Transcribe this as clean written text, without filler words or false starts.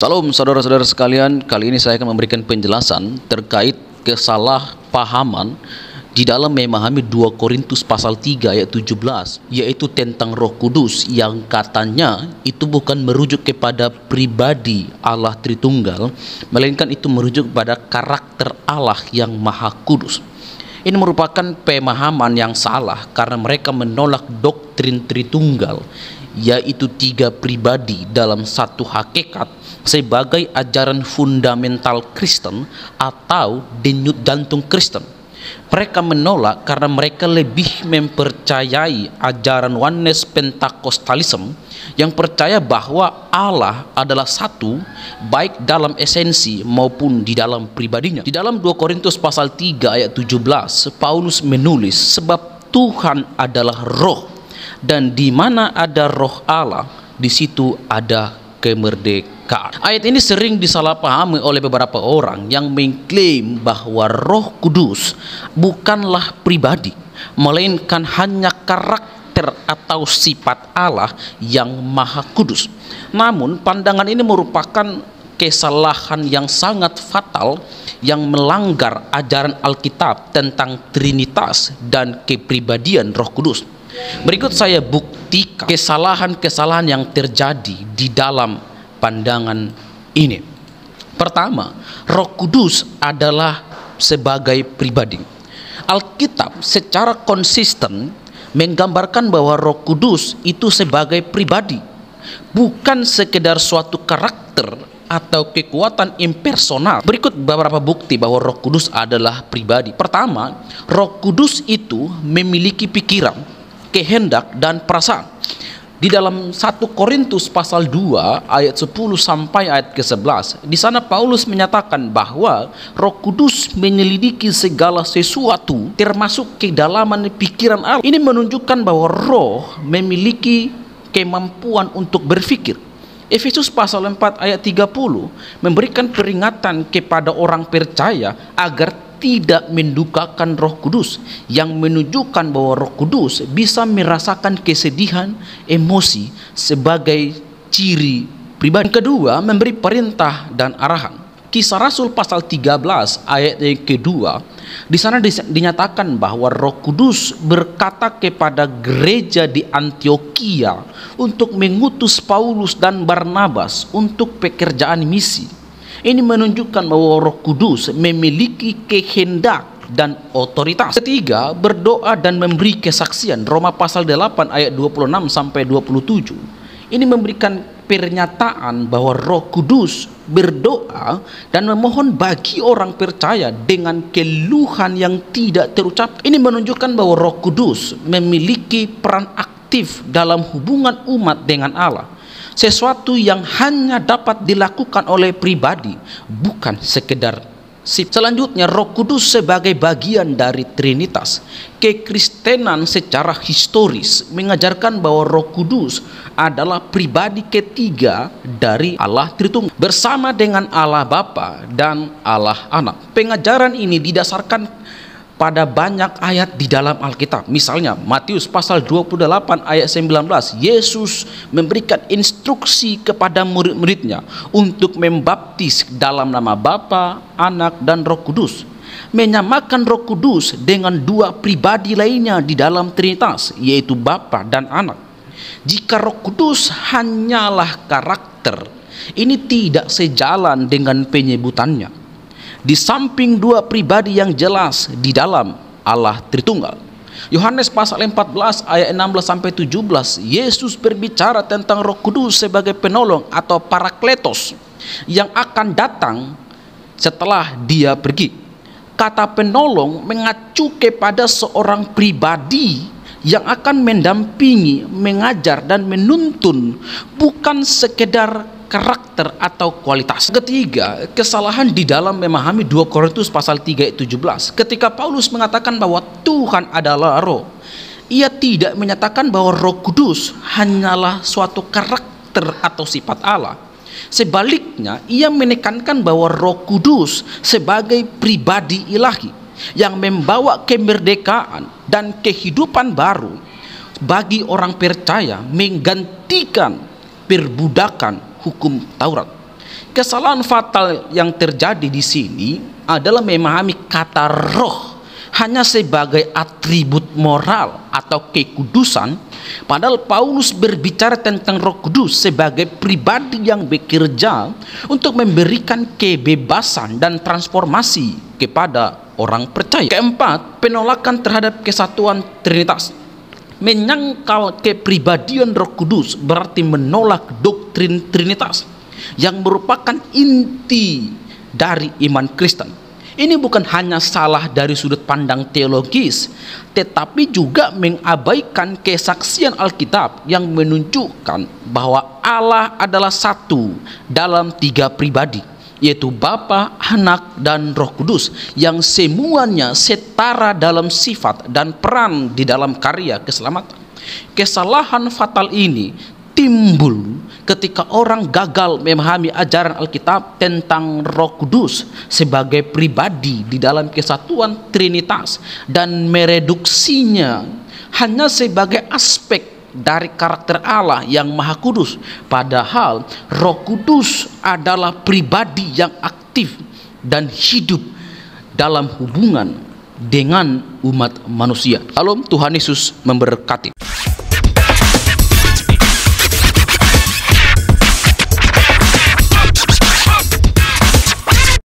Salam saudara-saudara sekalian, kali ini saya akan memberikan penjelasan terkait kesalahpahaman di dalam memahami 2 Korintus pasal 3 ayat 17, yaitu tentang Roh Kudus yang katanya itu bukan merujuk kepada pribadi Allah Tritunggal, melainkan itu merujuk kepada karakter Allah yang Maha Kudus. Ini merupakan pemahaman yang salah karena mereka menolak doktrin Tritunggal, yaitu 3 pribadi dalam satu hakikat, sebagai ajaran fundamental Kristen atau denyut jantung Kristen. Mereka menolak karena mereka lebih mempercayai ajaran Oneness Pentakostalism yang percaya bahwa Allah adalah satu, baik dalam esensi maupun di dalam pribadinya. Di dalam 2 Korintus pasal 3 ayat 17, Paulus menulis, sebab Tuhan adalah roh, dan di mana ada roh Allah, di situ ada kemerdekaan. Ayat ini sering disalahpahami oleh beberapa orang yang mengklaim bahwa Roh Kudus bukanlah pribadi, melainkan hanya karakter atau sifat Allah yang Maha Kudus. Namun pandangan ini merupakan kesalahan yang sangat fatal yang melanggar ajaran Alkitab tentang Trinitas dan kepribadian Roh Kudus. Berikut saya buktikan kesalahan-kesalahan yang terjadi di dalam pandangan ini. Pertama, Roh Kudus adalah sebagai pribadi. Alkitab secara konsisten menggambarkan bahwa Roh Kudus itu sebagai pribadi, bukan sekedar suatu karakter atau kekuatan impersonal. Berikut beberapa bukti bahwa Roh Kudus adalah pribadi. Pertama, Roh Kudus itu memiliki pikiran, kehendak, dan perasaan. Di dalam 1 Korintus pasal 2 ayat 10 sampai ayat ke-11, di sana Paulus menyatakan bahwa Roh Kudus menyelidiki segala sesuatu termasuk kedalaman pikiran Allah. Ini menunjukkan bahwa roh memiliki kemampuan untuk berpikir. Efesus pasal 4 ayat 30 memberikan peringatan kepada orang percaya agar tidak mendukakan Roh Kudus, yang menunjukkan bahwa Roh Kudus bisa merasakan kesedihan, emosi sebagai ciri pribadi. Yang kedua, memberi perintah dan arahan. Kisah Rasul pasal 13 ayat yang kedua, di sana dinyatakan bahwa Roh Kudus berkata kepada gereja di Antioquia untuk mengutus Paulus dan Barnabas untuk pekerjaan misi. Ini menunjukkan bahwa Roh Kudus memiliki kehendak dan otoritas. Ketiga, berdoa dan memberi kesaksian. Roma pasal 8 ayat 26 sampai 27. Ini memberikan pernyataan bahwa Roh Kudus berdoa dan memohon bagi orang percaya dengan keluhan yang tidak terucap. Ini menunjukkan bahwa Roh Kudus memiliki peran aktif dalam hubungan umat dengan Allah, sesuatu yang hanya dapat dilakukan oleh pribadi, bukan sekedar sip. Selanjutnya, Roh Kudus sebagai bagian dari Trinitas. Kekristenan secara historis mengajarkan bahwa Roh Kudus adalah pribadi ketiga dari Allah Tritunggal, bersama dengan Allah Bapa dan Allah Anak. Pengajaran ini didasarkan pada banyak ayat di dalam Alkitab. Misalnya Matius pasal 28 ayat 19, Yesus memberikan instruksi kepada murid-muridnya untuk membaptis dalam nama Bapa, Anak, dan Roh Kudus, menyamakan Roh Kudus dengan 2 pribadi lainnya di dalam Trinitas, yaitu Bapa dan Anak. Jika Roh Kudus hanyalah karakter, ini tidak sejalan dengan penyebutannya. Di samping 2 pribadi yang jelas di dalam Allah Tritunggal. Yohanes pasal 14 ayat 16 sampai 17, Yesus berbicara tentang Roh Kudus sebagai penolong atau parakletos yang akan datang setelah Dia pergi. Kata penolong mengacu kepada seorang pribadi yang akan mendampingi, mengajar, dan menuntun, bukan sekedar karakter atau kualitas. Ketiga, kesalahan di dalam memahami 2 Korintus pasal 3 ayat 17. Ketika Paulus mengatakan bahwa Tuhan adalah roh, ia tidak menyatakan bahwa Roh Kudus hanyalah suatu karakter atau sifat Allah. Sebaliknya, ia menekankan bahwa Roh Kudus sebagai pribadi ilahi yang membawa kemerdekaan dan kehidupan baru bagi orang percaya, menggantikan perbudakan hukum Taurat. Kesalahan fatal yang terjadi di sini adalah memahami kata roh hanya sebagai atribut moral atau kekudusan, padahal Paulus berbicara tentang Roh Kudus sebagai pribadi yang bekerja untuk memberikan kebebasan dan transformasi kepada orang percaya. Keempat, penolakan terhadap kesatuan Trinitas. Menyangkal kepribadian Roh Kudus berarti menolak doktrin Trinitas yang merupakan inti dari iman Kristen. Ini bukan hanya salah dari sudut pandang teologis, tetapi juga mengabaikan kesaksian Alkitab yang menunjukkan bahwa Allah adalah satu dalam tiga pribadi, yaitu Bapa, Anak, dan Roh Kudus, yang semuanya setara dalam sifat dan peran di dalam karya keselamatan. Kesalahan fatal ini timbul ketika orang gagal memahami ajaran Alkitab tentang Roh Kudus sebagai pribadi di dalam kesatuan Trinitas dan mereduksinya hanya sebagai aspek dari karakter Allah yang Maha Kudus, padahal Roh Kudus adalah pribadi yang aktif dan hidup dalam hubungan dengan umat manusia. Salam, Tuhan Yesus memberkati.